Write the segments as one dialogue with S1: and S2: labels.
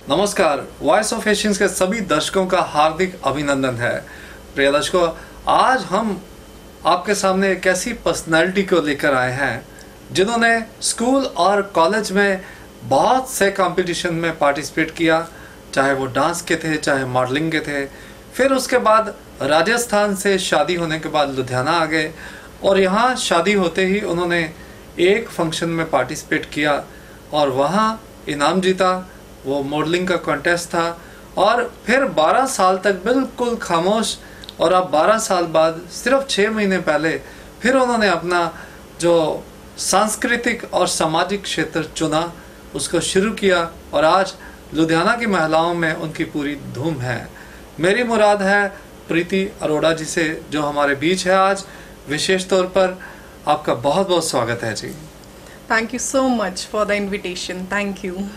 S1: नमस्कार, voice of Asians के सभी दर्शकों का हार्दिक अभिनंदन है। प्रिय दर्शकों, आज हम आपके सामने एक ऐसी पर्सनैलिटी को लेकर आए हैं जिन्होंने स्कूल और कॉलेज में बहुत से कंपटीशन में पार्टिसिपेट किया, चाहे वो डांस के थे, चाहे मॉडलिंग के थे। फिर उसके बाद राजस्थान से शादी होने के बाद लुधियाना आ गए और यहाँ शादी होते ही उन्होंने एक फंक्शन में पार्टिसिपेट किया और वहाँ इनाम जीता। वो मॉडलिंग का कॉन्टेस्ट था और फिर 12 साल तक बिल्कुल खामोश, और अब 12 साल बाद सिर्फ 6 महीने पहले फिर उन्होंने अपना जो सांस्कृतिक और सामाजिक क्षेत्र चुना, उसको शुरू किया और आज लुधियाना की महिलाओं में उनकी पूरी धूम है। मेरी मुराद है प्रीति अरोड़ा जी से, जो हमारे बीच है आज। विशेष तौर पर आपका बहुत बहुत स्वागत है जी।
S2: Thank you so much for the invitation. Thank you.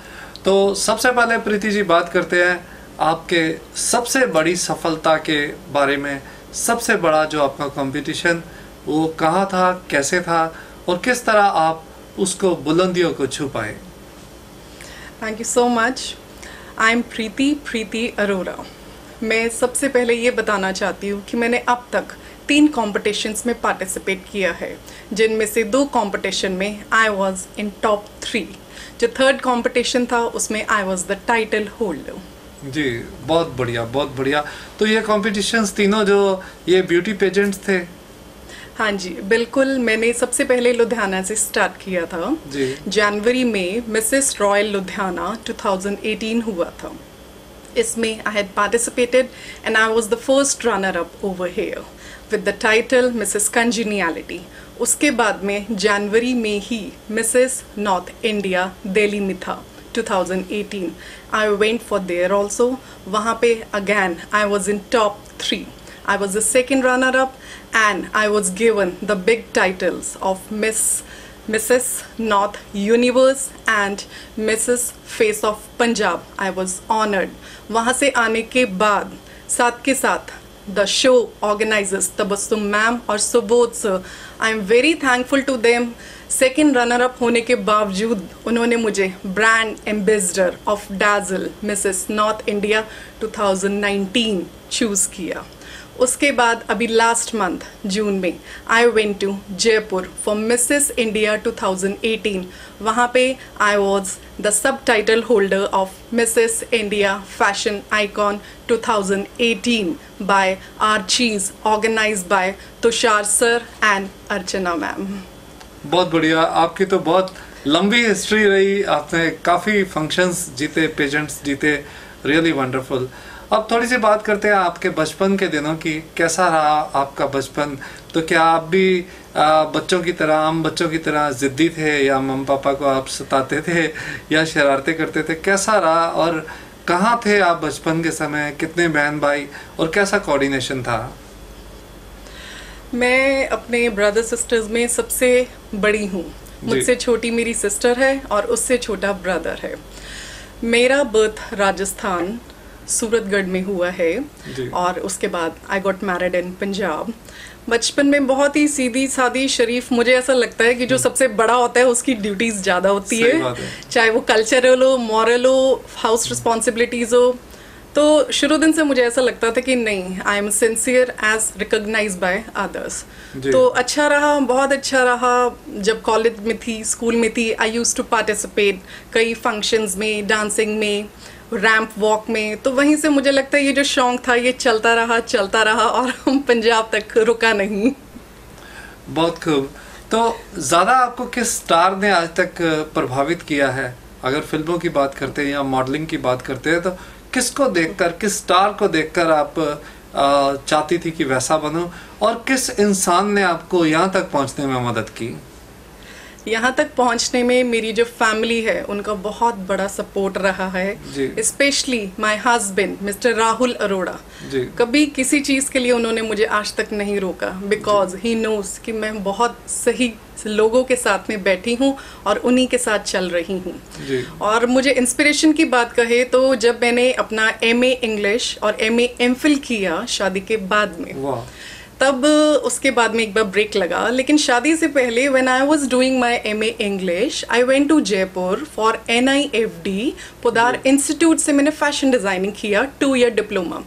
S1: तो सबसे पहले प्रीति जी बात करते हैं आपके सबसे बड़ी सफलता के बारे में। सबसे बड़ा जो आपका कंपटीशन, वो कहाँ था, कैसे था और किस तरह आप उसको बुलंदियों को छू पाए?
S2: Thank you so much. I am Preeti Arora. मैं सबसे पहले ये बताना चाहती हूँ कि मैंने अब तक 3 कॉम्पिटिशन्स में पार्टिसिपेट किया है, जिनमें से 2 कॉम्पिटिशन में आई वॉज इन टॉप 3। जो 3rd कॉम्पिटिशन था उसमें I was the title holder.
S1: जी, बहुत बढ़िया, बहुत बढ़िया। तो ये कॉम्पिटिशन्स तीनों जो ये ब्यूटी पेजेंट्स थे?
S2: हाँ जी, बिल्कुल। मैंने सबसे पहले लुधियाना से स्टार्ट किया था जी। जनवरी में मिसेस रॉयल लुधियाना 2018 हुआ था। इसमें I had participated and I was the first runner up over here with the title Mrs congeniality. उसके बाद में जनवरी में ही मिसेस नॉर्थ इंडिया दिल्ली में था 2018। I went for there also. वहाँ पे again I was in top 3। I was the second runner-up and I was given the big titles of Mrs. North Universe and Mrs. Face of Punjab. I was honored. वहाँ से आने के बाद साथ के साथ the show organizers Tabassum ma'am और Subodh sir, I am very thankful to them. Second runner up होने के बावजूद उन्होंने मुझे brand ambassador of dazzle Mrs North India 2019 choose किया। उसके बाद अभी लास्ट मंथ जून में I went to Jaipur for Mrs India 2018। वहाँ पे I was the sub title holder of Mrs India fashion icon 2018 by Archies, organize by Tushar sir and Archana ma'am.
S1: बहुत बढ़िया, आपकी तो बहुत लंबी हिस्ट्री रही। आपने काफ़ी फंक्शंस जीते, पेजेंट्स जीते, रियली वंडरफुल। अब थोड़ी सी बात करते हैं आपके बचपन के दिनों की। कैसा रहा आपका बचपन? तो क्या आप भी बच्चों की तरह, आम बच्चों की तरह ज़िद्दी थे, या मम्मी पापा को आप सताते थे या शरारतें करते थे? कैसा रहा और कहाँ थे आप बचपन के समय? कितने बहन भाई और कैसा कोऑर्डिनेशन था?
S2: मैं अपने ब्रदर सिस्टर्स में सबसे बड़ी हूँ। मुझसे छोटी मेरी सिस्टर है और उससे छोटा ब्रदर है। मेरा बर्थ राजस्थान सूरतगढ़ में हुआ है और उसके बाद I got married in Punjab. बचपन में बहुत ही सीधी सादी शरीफ, मुझे ऐसा लगता है कि जो सबसे बड़ा होता है उसकी ड्यूटीज ज़्यादा होती है, चाहे वो कल्चरल हो, मॉरल हो, हाउस रिस्पॉन्सिबिलिटीज हो। तो शुरू दिन से मुझे ऐसा लगता था कि नहीं, I am sincere as recognise by others. तो अच्छा रहा, बहुत अच्छा रहा। जब कॉलेज में थी, स्कूल में थी, आई यूज टू पार्टिसिपेट कई फंक्शंस में, डांसिंग में, रैंप वॉक में। तो वहीं से मुझे लगता है ये जो शौक था ये चलता रहा और हम पंजाब तक रुका नहीं।
S1: बहुत खूब। तो ज़्यादा आपको किस स्टार ने आज तक प्रभावित किया है? अगर फिल्मों की बात करते हैं या मॉडलिंग की बात करते हैं, तो किसको देखकर, किस स्टार को देखकर आप चाहती थी कि वैसा बनो, और किस इंसान ने आपको यहाँ तक पहुँचने में मदद की?
S2: यहाँ तक पहुँचने में मेरी जो फैमिली है उनका बहुत बड़ा सपोर्ट रहा है। Specially my husband mister Rahul Arora. कभी किसी चीज़ के लिए उन्होंने मुझे आज तक नहीं रोका, बिकॉज ही नोज कि मैं बहुत सही लोगों के साथ में बैठी हूँ और उन्हीं के साथ चल रही हूँ। और मुझे इंस्पिरेशन की बात कहे तो जब मैंने अपना MA इंग्लिश और MA MPhil किया शादी के बाद में, तब उसके बाद में एक बार ब्रेक लगा, लेकिन शादी से पहले when I was doing my MA English I went to Jaipur for NIFD Poddar institute से मैंने फैशन डिजाइनिंग किया 2 ईयर डिप्लोमा।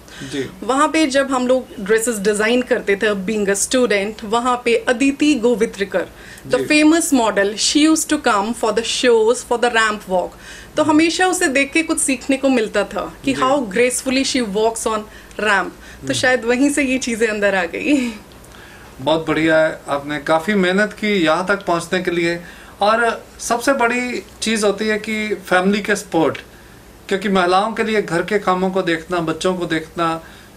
S2: वहाँ पे जब हम लोग ड्रेसेस डिजाइन करते थे बीइंग अ स्टूडेंट, वहाँ पे Aditi Gowitrikar the famous model, she used to come for the shows for the ramp walk. तो हमेशा उसे देख के कुछ सीखने को मिलता था कि how gracefully she walks on ramp. तो शायद वहीं से ये चीजें अंदर आ गई।
S1: बहुत बढ़िया है, आपने काफ़ी मेहनत की यहाँ तक पहुँचने के लिए। और सबसे बड़ी चीज़ होती है कि फैमिली के सपोर्ट, क्योंकि महिलाओं के लिए घर के कामों को देखना, बच्चों को देखना,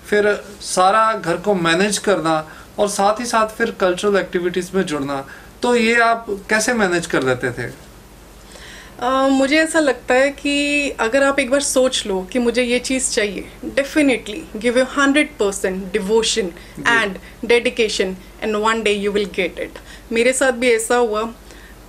S1: फिर सारा घर को मैनेज करना और साथ ही साथ फिर कल्चरल एक्टिविटीज़ में जुड़ना, तो ये आप कैसे मैनेज कर लेते थे?
S2: मुझे ऐसा लगता है कि अगर आप एक बार सोच लो कि मुझे ये चीज़ चाहिए, definitely give you 100% devotion and dedication and one day you will get it. मेरे साथ भी ऐसा हुआ।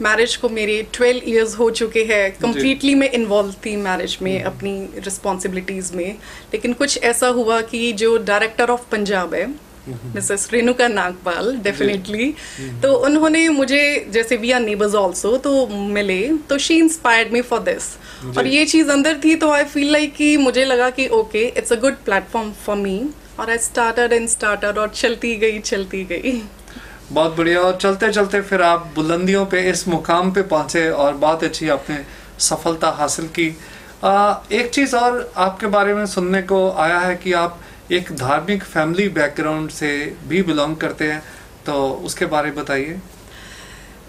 S2: मैरिज को मेरे 12 इयर्स हो चुके हैं, कम्प्लीटली मैं इन्वॉल्व थी मैरिज में, अपनी रिस्पॉन्सिबिलिटीज़ में। लेकिन कुछ ऐसा हुआ कि जो डायरेक्टर ऑफ पंजाब है मिसेस रेणुका नागपाल, डेफिनेटली, तो उन्होंने मुझे, जैसे वी आर नेबर्स ऑल्सो, तो मिले, तो she inspired me for this. और ये चीज़ अंदर थी, तो आई फील लाइक कि मुझे लगा कि okay it's a good platform for me, और आई स्टार्टेड और चलती गई।
S1: बहुत बढ़िया। और चलते चलते फिर आप बुलंदियों पे, इस मुकाम पे पहुंचे और बहुत अच्छी आपने सफलता हासिल की। एक चीज़ और आपके बारे में सुनने को आया है कि आप एक धार्मिक फैमिली बैकग्राउंड से भी बिलोंग करते हैं, तो उसके बारे में बताइए।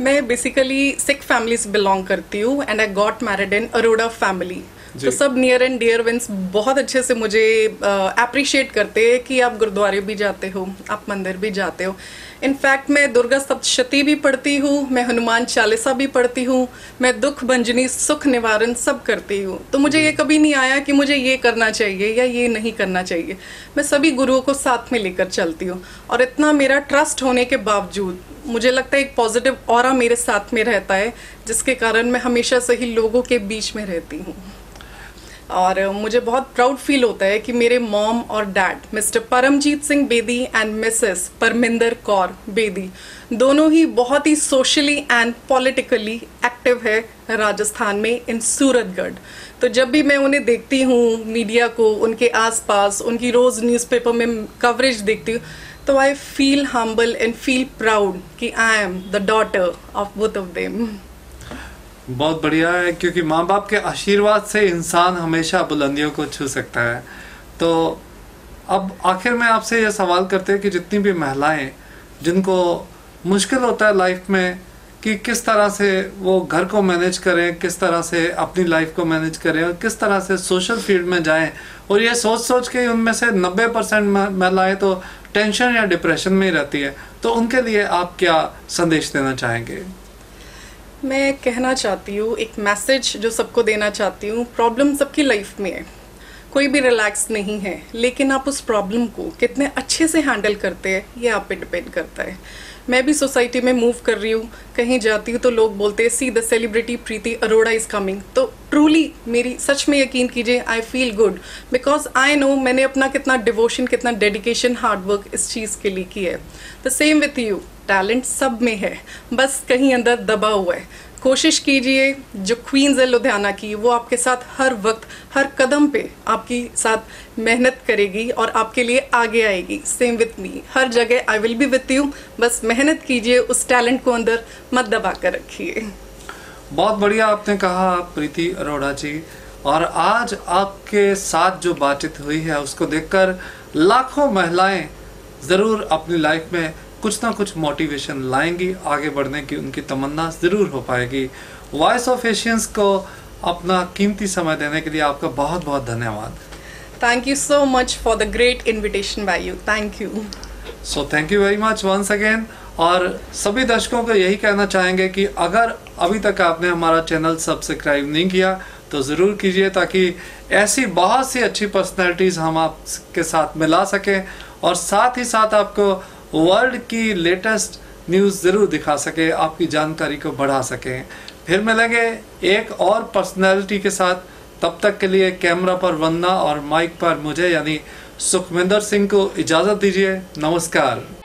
S2: मैं बेसिकली सिख फैमिली से बिलोंग करती हूँ and I got married in Arora family. तो सब नियर एंड डियर वंस बहुत अच्छे से मुझे अप्रिशिएट करते हैं कि आप गुरुद्वारे भी जाते हो, आप मंदिर भी जाते हो। इनफैक्ट मैं दुर्गा सप्तशती भी पढ़ती हूँ, मैं हनुमान चालीसा भी पढ़ती हूँ, मैं दुख भंजनी सुख निवारण सब करती हूँ। तो मुझे ये कभी नहीं आया कि मुझे ये करना चाहिए या ये नहीं करना चाहिए। मैं सभी गुरुओं को साथ में लेकर चलती हूँ, और इतना मेरा ट्रस्ट होने के बावजूद मुझे लगता है एक पॉजिटिव ऑरा मेरे साथ में रहता है, जिसके कारण मैं हमेशा से ही लोगों के बीच में रहती हूँ। और मुझे बहुत प्राउड फील होता है कि मेरे मॉम और dad Mister Paramjit Singh Bedi and Mrs Parminder Kaur Bedi दोनों ही बहुत ही सोशली एंड पॉलिटिकली एक्टिव है राजस्थान में, इन सूरतगढ़। तो जब भी मैं उन्हें देखती हूँ, मीडिया को उनके आसपास, उनकी रोज़ न्यूज़पेपर में कवरेज देखती हूँ, तो I feel humble and feel proud कि I am the daughter of both of them.
S1: बहुत बढ़िया है, क्योंकि माँ बाप के आशीर्वाद से इंसान हमेशा बुलंदियों को छू सकता है। तो अब आखिर में आपसे यह सवाल करते हैं कि जितनी भी महिलाएं जिनको मुश्किल होता है लाइफ में कि किस तरह से वो घर को मैनेज करें, किस तरह से अपनी लाइफ को मैनेज करें और किस तरह से सोशल फील्ड में जाएं, और ये सोच के उनमें से 90% महिलाएं तो टेंशन या डिप्रेशन में ही रहती है, तो उनके लिए आप क्या संदेश देना चाहेंगे?
S2: मैं कहना चाहती हूँ, एक मैसेज जो सबको देना चाहती हूँ, प्रॉब्लम सबकी लाइफ में है, कोई भी रिलैक्स नहीं है, लेकिन आप उस प्रॉब्लम को कितने अच्छे से हैंडल करते हैं ये आप पे डिपेंड करता है। मैं भी सोसाइटी में मूव कर रही हूँ, कहीं जाती हूँ तो लोग बोलते हैं see the celebrity Preeti Arora is coming. तो ट्रूली मेरी सच में यकीन कीजिए, I feel good because I know मैंने अपना कितना डिवोशन, कितना डेडिकेशन, हार्डवर्क इस चीज़ के लिए किया है। The same with you, talent सब में है, बस कहीं अंदर दबा हुआ है। कोशिश कीजिए, जो क्वींस है लुधियाना की, वो आपके साथ हर वक्त, हर कदम पे आपकी साथ मेहनत करेगी और आपके लिए आगे आएगी। सेम विथ मी, हर जगह I will be with you. बस मेहनत कीजिए, उस टैलेंट को अंदर मत दबा कर रखिए।
S1: बहुत बढ़िया आपने कहा प्रीति अरोड़ा जी। और आज आपके साथ जो बातचीत हुई है उसको देखकर लाखों महिलाएं ज़रूर अपनी लाइफ में कुछ ना कुछ मोटिवेशन लाएंगी, आगे बढ़ने की उनकी तमन्ना ज़रूर हो पाएगी। वॉइस ऑफ एशियंस को अपना कीमती समय देने के लिए आपका बहुत बहुत धन्यवाद।
S2: Thank you so much for the great invitation by you. Thank you.
S1: So thank you very much once again. और सभी दर्शकों को यही कहना चाहेंगे कि अगर अभी तक आपने हमारा चैनल सब्सक्राइब नहीं किया तो ज़रूर कीजिए, ताकि ऐसी बहुत सी अच्छी पर्सनैलिटीज़ हम आपके साथ मिला सकें और साथ ही साथ आपको वर्ल्ड की लेटेस्ट न्यूज़ ज़रूर दिखा सके, आपकी जानकारी को बढ़ा सकें। फिर मिलेंगे एक और पर्सनैलिटी के साथ, तब तक के लिए कैमरा पर वंदना और माइक पर मुझे यानी सुखविंदर सिंह को इजाज़त दीजिए। नमस्कार।